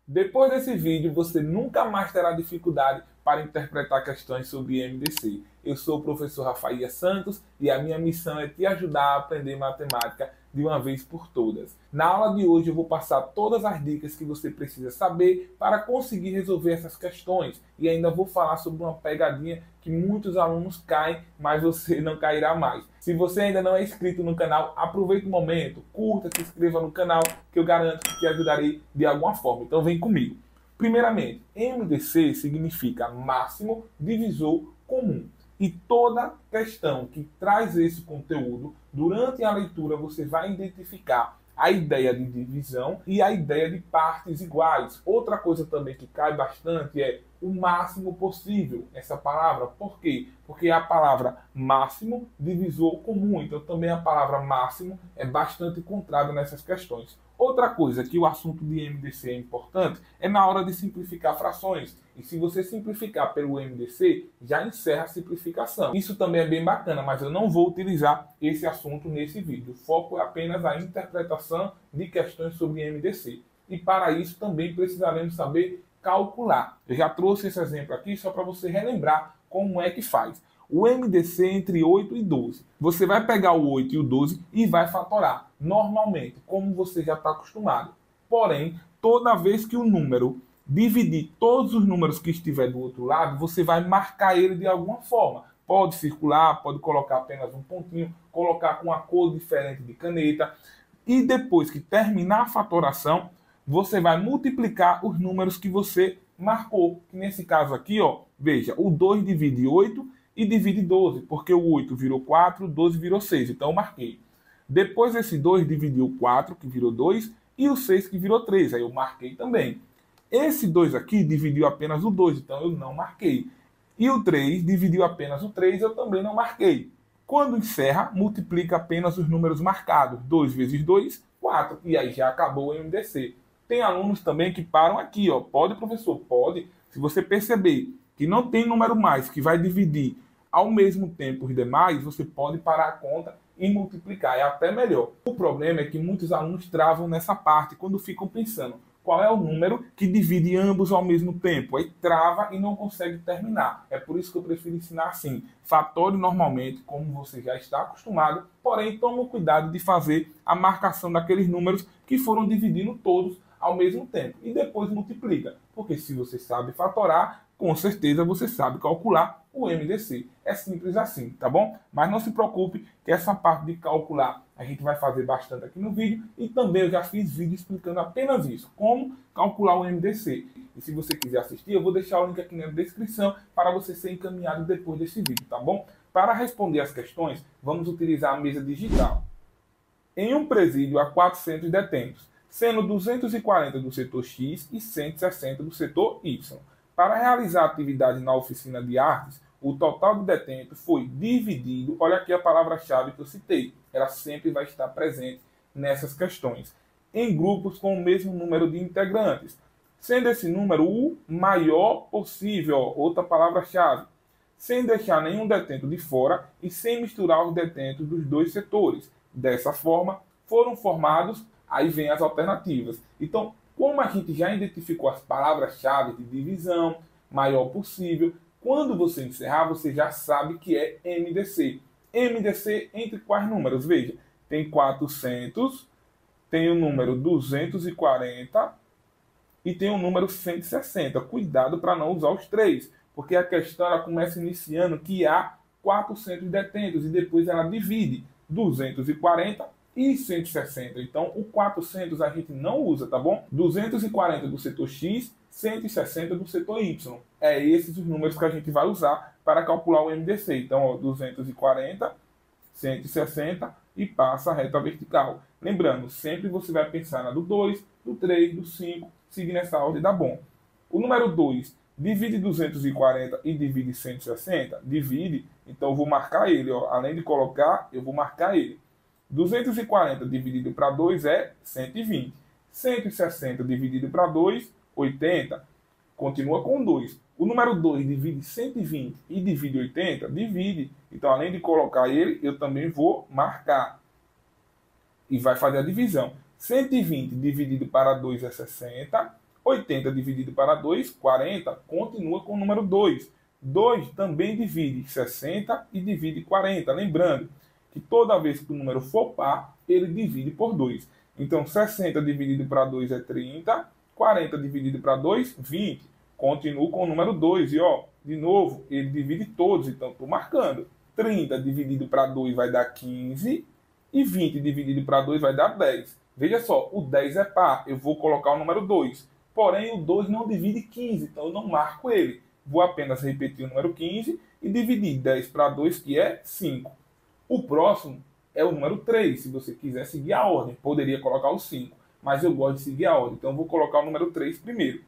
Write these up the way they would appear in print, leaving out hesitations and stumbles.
Depois desse vídeo, você nunca mais terá dificuldade para interpretar questões sobre MDC. Eu sou o professor Rafael Santos e a minha missão é te ajudar a aprender matemática de uma vez por todas. Na aula de hoje eu vou passar todas as dicas que você precisa saber para conseguir resolver essas questões e ainda vou falar sobre uma pegadinha que muitos alunos caem, mas você não cairá mais. Se você ainda não é inscrito no canal, aproveite o momento, curta, se inscreva no canal que eu garanto que te ajudarei de alguma forma. Então vem comigo. Primeiramente, MDC significa máximo divisor comum. E toda questão que traz esse conteúdo, durante a leitura você vai identificar a ideia de divisão e a ideia de partes iguais. Outra coisa também que cai bastante é o máximo possível, essa palavra. Por quê? Porque é a palavra máximo divisor comum. Então também a palavra máximo é bastante encontrada nessas questões. Outra coisa que o assunto de MDC é importante é na hora de simplificar frações. E se você simplificar pelo MDC, já encerra a simplificação. Isso também é bem bacana, mas eu não vou utilizar esse assunto nesse vídeo. O foco é apenas a interpretação de questões sobre MDC. E para isso também precisaremos saber calcular. Eu já trouxe esse exemplo aqui só para você relembrar como é que faz. O MDC entre 8 e 12. Você vai pegar o 8 e o 12 e vai fatorar, normalmente, como você já está acostumado. Porém, toda vez que o número dividir todos os números que estiver do outro lado, você vai marcar ele de alguma forma. Pode circular, pode colocar apenas um pontinho, colocar com uma cor diferente de caneta. E depois que terminar a fatoração, você vai multiplicar os números que você marcou. Que nesse caso aqui, ó, veja, o 2 divide 8 e divide 12, porque o 8 virou 4, o 12 virou 6, então eu marquei. Depois esse 2 dividiu o 4, que virou 2, e o 6, que virou 3, aí eu marquei também. Esse 2 aqui dividiu apenas o 2, então eu não marquei. E o 3 dividiu apenas o 3, eu também não marquei. Quando encerra, multiplica apenas os números marcados. 2 vezes 2, 4. E aí já acabou o MDC. Tem alunos também que param aqui, ó. Pode, professor? Pode. Se você perceber que não tem número mais que vai dividir ao mesmo tempo os demais, você pode parar a conta e multiplicar. É até melhor. O problema é que muitos alunos travam nessa parte quando ficam pensando qual é o número que divide ambos ao mesmo tempo. Aí trava e não consegue terminar. É por isso que eu prefiro ensinar assim. Fatore normalmente, como você já está acostumado, porém tome o cuidado de fazer a marcação daqueles números que foram dividindo todos ao mesmo tempo. E depois multiplica. Porque se você sabe fatorar, com certeza você sabe calcular o MDC. É simples assim, tá bom? Mas não se preocupe que essa parte de calcular a gente vai fazer bastante aqui no vídeo e também eu já fiz vídeo explicando apenas isso, como calcular o MDC. E se você quiser assistir, eu vou deixar o link aqui na descrição para você ser encaminhado depois desse vídeo, tá bom? Para responder as questões, vamos utilizar a mesa digital. Em um presídio há 400 detentos, sendo 240 do setor X e 160 do setor Y. Para realizar a atividade na oficina de artes, o total de detentos foi dividido, olha aqui a palavra-chave que eu citei, ela sempre vai estar presente nessas questões, em grupos com o mesmo número de integrantes, sendo esse número o maior possível, outra palavra-chave, sem deixar nenhum detento de fora e sem misturar os detentos dos dois setores. Dessa forma, foram formados, aí vem as alternativas. Então, como a gente já identificou as palavras-chave de divisão, maior possível, quando você encerrar, você já sabe que é MDC. MDC entre quais números? Veja, tem 400, tem o número 240 e tem o número 160. Cuidado para não usar os três, porque a questão ela começa iniciando que há 400 detentos e depois ela divide 240 e 160. Então, o 400 a gente não usa, tá bom? 240 do setor X, 160 do setor Y. É esses os números que a gente vai usar para calcular o MDC. Então, ó, 240, 160 e passa a reta vertical. Lembrando, sempre você vai pensar na do 2, do 3, do 5, seguindo essa ordem, dá bom. O número 2 divide 240 e divide 160? Divide, então eu vou marcar ele. Ó. Além de colocar, eu vou marcar ele. 240 dividido para 2 é 120. 160 dividido para 2, 80. Continua com 2. O número 2 divide 120 e divide 80? Divide. Então, além de colocar ele, eu também vou marcar. E vai fazer a divisão. 120 dividido para 2 é 60. 80 dividido para 2, 40, continua com o número 2. 2 também divide 60 e divide 40. Lembrando que toda vez que o número for par, ele divide por 2. Então, 60 dividido para 2 é 30, 40 dividido para 2, 20. Continuo com o número 2 e, ó, de novo, ele divide todos, então estou marcando. 30 dividido para 2 vai dar 15 e 20 dividido para 2 vai dar 10. Veja só, o 10 é par, eu vou colocar o número 2. Porém, o 2 não divide 15, então eu não marco ele. Vou apenas repetir o número 15 e dividir 10 para 2, que é 5. O próximo é o número 3, se você quiser seguir a ordem. Poderia colocar o 5, mas eu gosto de seguir a ordem. Então eu vou colocar o número 3 primeiro.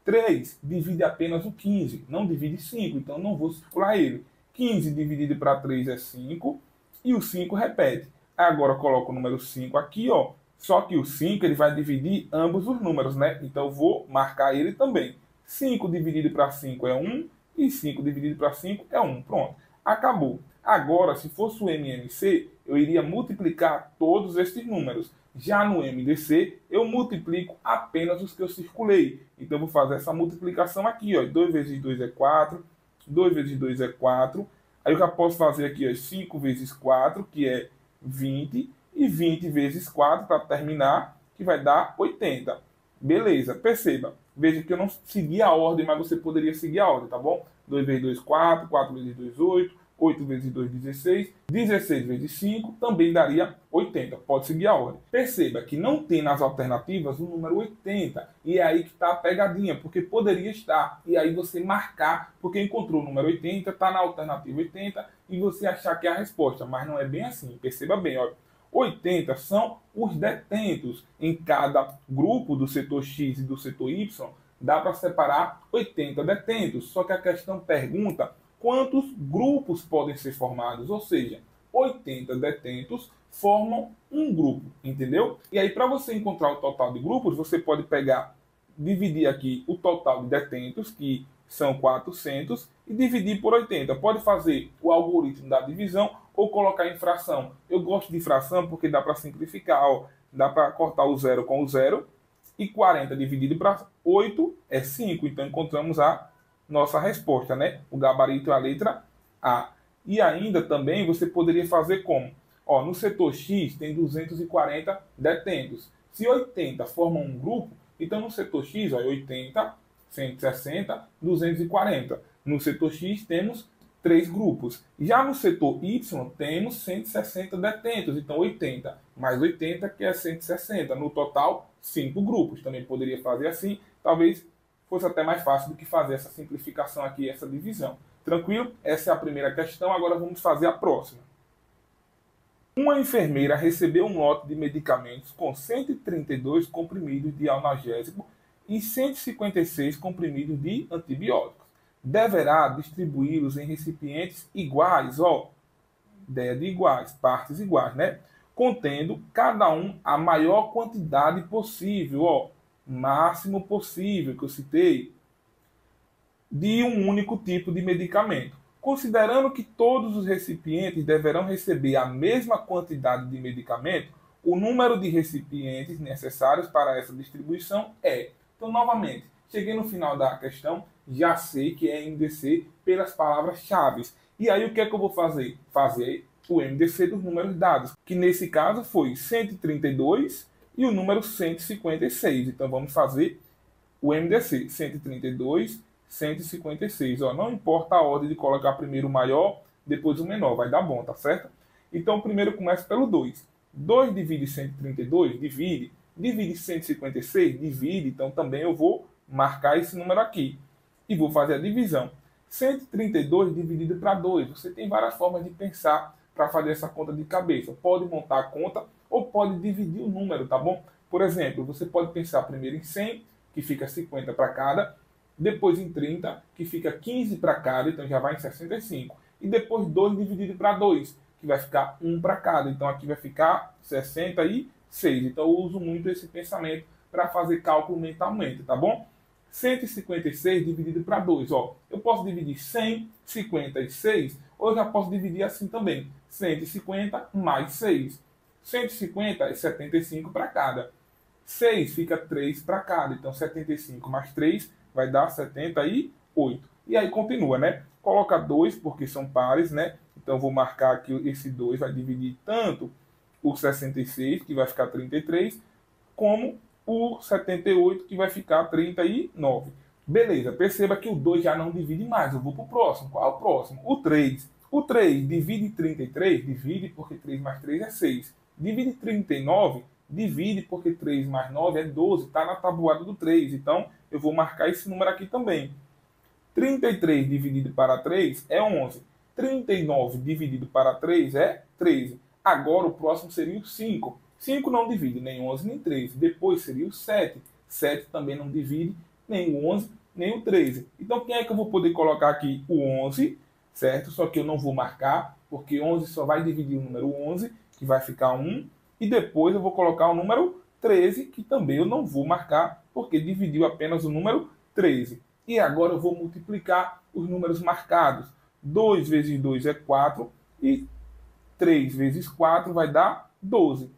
3 divide apenas o 15, não divide 5, então não vou circular ele. 15 dividido para 3 é 5 e o 5 repete. Agora eu coloco o número 5 aqui, ó. Só que o 5 ele vai dividir ambos os números, né? Então eu vou marcar ele também. 5 dividido para 5 é 1 e 5 dividido para 5 é 1. Pronto, acabou. Agora, se fosse o MMC, eu iria multiplicar todos estes números. Já no MDC, eu multiplico apenas os que eu circulei. Então, eu vou fazer essa multiplicação aqui, ó. 2 vezes 2 é 4, 2 vezes 2 é 4. Aí eu já posso fazer aqui, ó, 5 vezes 4, que é 20, e 20 vezes 4, para terminar, que vai dar 80. Beleza, perceba. Veja que eu não segui a ordem, mas você poderia seguir a ordem, tá bom? 2 vezes 2, 4, 4 vezes 2, 8, 8 vezes 2, 16, 16 vezes 5 também daria 80. Pode seguir a ordem. Perceba que não tem nas alternativas o número 80. E é aí que está a pegadinha, porque poderia estar. E aí você marcar, porque encontrou o número 80, está na alternativa 80, e você achar que é a resposta. Mas não é bem assim. Perceba bem, olha. 80 são os detentos. Em cada grupo do setor X e do setor Y, dá para separar 80 detentos. Só que a questão pergunta quantos grupos podem ser formados, ou seja, 80 detentos formam um grupo, entendeu? E aí, para você encontrar o total de grupos, você pode pegar, dividir aqui o total de detentos, que são 400, e dividir por 80. Pode fazer o algoritmo da divisão ou colocar em fração. Eu gosto de fração porque dá para simplificar, ó. Dá para cortar o 0 com o 0, e 40 dividido para 8 é 5, então encontramos a nossa resposta, né? O gabarito é a letra A. E ainda também você poderia fazer como? Ó, no setor X tem 240 detentos. Se 80 formam um grupo, então no setor X, ó, 80, 160, 240. No setor X temos 3 grupos. Já no setor Y temos 160 detentos, então 80 mais 80 que é 160. No total, 5 grupos. Também poderia fazer assim, talvez fosse até mais fácil do que fazer essa simplificação aqui, essa divisão. Tranquilo? Essa é a primeira questão, agora vamos fazer a próxima. Uma enfermeira recebeu um lote de medicamentos com 132 comprimidos de analgésico e 156 comprimidos de antibióticos. Deverá distribuí-los em recipientes iguais, ó, ideia de iguais, partes iguais, né? Contendo cada um a maior quantidade possível, ó, máximo possível, que eu citei, de um único tipo de medicamento. Considerando que todos os recipientes deverão receber a mesma quantidade de medicamento, o número de recipientes necessários para essa distribuição é... Então, novamente, cheguei no final da questão, já sei que é MDC pelas palavras-chave. E aí, o que é que eu vou fazer? Fazer o MDC dos números dados, que nesse caso foi 132 e o número 156. Então, vamos fazer o MDC, 132, 156. Ó, não importa a ordem de colocar primeiro o maior, depois o menor, vai dar bom, tá certo? Então, primeiro começa pelo 2. 2 divide 132? Divide. Divide 156? Divide. Então, também eu vou marcar esse número aqui. E vou fazer a divisão. 132 dividido para 2. Você tem várias formas de pensar para fazer essa conta de cabeça. Pode montar a conta ou pode dividir o número, tá bom? Por exemplo, você pode pensar primeiro em 100, que fica 50 para cada, depois em 30, que fica 15 para cada, então já vai em 65. E depois 2 dividido para 2, que vai ficar 1 para cada, então aqui vai ficar 66. Então eu uso muito esse pensamento para fazer cálculo mentalmente, tá bom? 156 dividido para 2, ó. Eu posso dividir 156, ou eu já posso dividir assim também. 150 mais 6. 150 é 75 para cada. 6 fica 3 para cada. Então 75 mais 3 vai dar 78. E aí continua, né? Coloca 2 porque são pares, né? Então vou marcar que esse 2 vai dividir tanto o 66, que vai ficar 33, como o 78, que vai ficar 39. Beleza, perceba que o 2 já não divide mais. Eu vou para o próximo. Qual é o próximo? O 3. O 3 divide 33? Divide porque 3 mais 3 é 6. Divide 39? Divide porque 3 mais 9 é 12. Está na tabuada do 3. Então, eu vou marcar esse número aqui também. 33 dividido para 3 é 11. 39 dividido para 3 é 13. Agora, o próximo seria o 5. 5 não divide nem 11 nem 13. Depois seria o 7. 7 também não divide nem o 11 nem o 13. Então, quem é que eu vou poder colocar aqui? O 11, certo? Só que eu não vou marcar, porque 11 só vai dividir o número 11, que vai ficar 1. E depois eu vou colocar o número 13, que também eu não vou marcar, porque dividiu apenas o número 13. E agora eu vou multiplicar os números marcados. 2 vezes 2 é 4 e 3 vezes 4 vai dar 12.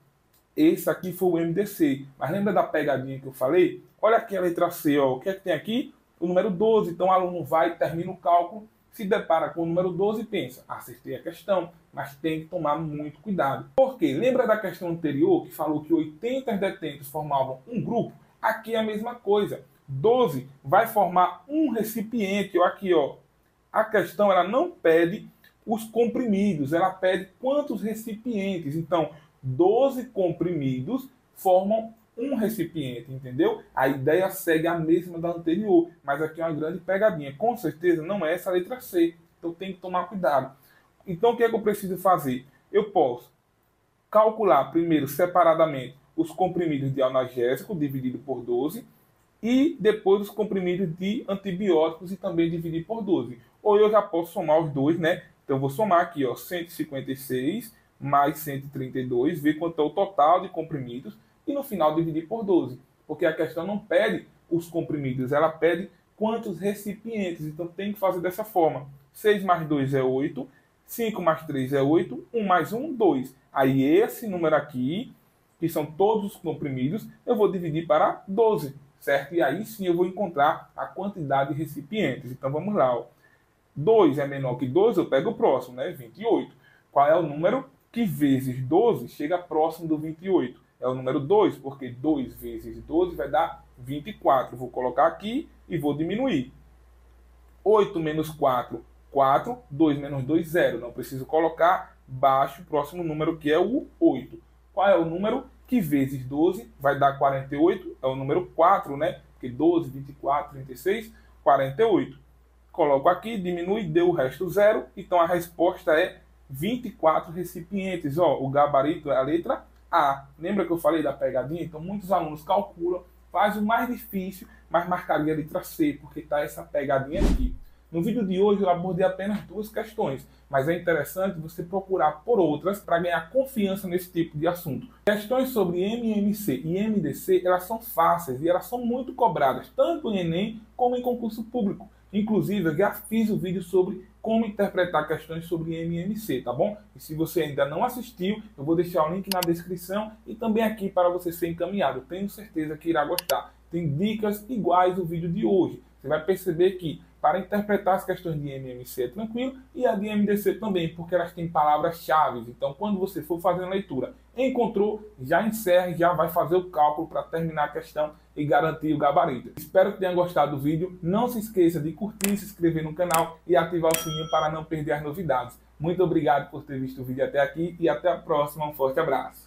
Esse aqui foi o MDC. Mas lembra da pegadinha que eu falei? Olha aqui a letra C. Ó. O que é que tem aqui? O número 12. Então o aluno vai, termina o cálculo, se depara com o número 12 e pensa, acertei a questão, mas tem que tomar muito cuidado. Por quê? Lembra da questão anterior que falou que 80 detentos formavam um grupo? Aqui é a mesma coisa. 12 vai formar um recipiente. Ó, aqui, ó. A questão ela não pede os comprimidos, ela pede quantos recipientes. Então, 12 comprimidos formam um recipiente, entendeu? A ideia segue a mesma da anterior, mas aqui é uma grande pegadinha. Com certeza não é essa a letra C, então tem que tomar cuidado. Então, o que é que eu preciso fazer? Eu posso calcular primeiro separadamente os comprimidos de analgésico dividido por 12 e depois os comprimidos de antibióticos e também dividir por 12. Ou eu já posso somar os dois, né? Então, eu vou somar aqui, ó, 156 mais 132, ver quanto é o total de comprimidos e no final dividir por 12. Porque a questão não pede os comprimidos, ela pede quantos recipientes. Então, tem que fazer dessa forma. 6 mais 2 é 8, 5 mais 3 é 8, 1 mais 1, 2. Aí, esse número aqui, que são todos os comprimidos, eu vou dividir para 12, certo? E aí sim eu vou encontrar a quantidade de recipientes. Então, vamos lá, ó. 2 é menor que 12, eu pego o próximo, né? 28. Qual é o número que vezes 12 chega próximo do 28? É o número 2, porque 2 vezes 12 vai dar 24. Vou colocar aqui e vou diminuir. 8 menos 4, 4. 2 menos 2, 0. Não preciso colocar. Baixo o próximo número, que é o 8. Qual é o número que vezes 12 vai dar 48? É o número 4, né? Porque 12, 24, 36, 48. Coloco aqui, diminui, deu o resto 0. Então a resposta é 24 recipientes. Ó, o gabarito é a letra A. Lembra que eu falei da pegadinha? Então muitos alunos calculam, faz o mais difícil, mas marcaria a letra C, porque está essa pegadinha aqui. No vídeo de hoje eu abordei apenas 2 questões, mas é interessante você procurar por outras para ganhar confiança nesse tipo de assunto. Questões sobre MMC e MDC, elas são fáceis e elas são muito cobradas, tanto em Enem como em concurso público. Inclusive, eu já fiz um vídeo sobre como interpretar questões sobre MMC, tá bom? E se você ainda não assistiu, eu vou deixar o link na descrição e também aqui para você ser encaminhado. Tenho certeza que irá gostar. Tem dicas iguais ao vídeo de hoje. Você vai perceber que para interpretar as questões de MMC é tranquilo e a de MDC também, porque elas têm palavras-chave. Então, quando você for fazendo a leitura, encontrou, já encerra e já vai fazer o cálculo para terminar a questão e garantir o gabarito. Espero que tenha gostado do vídeo. Não se esqueça de curtir, se inscrever no canal e ativar o sininho para não perder as novidades. Muito obrigado por ter visto o vídeo até aqui e até a próxima. Um forte abraço.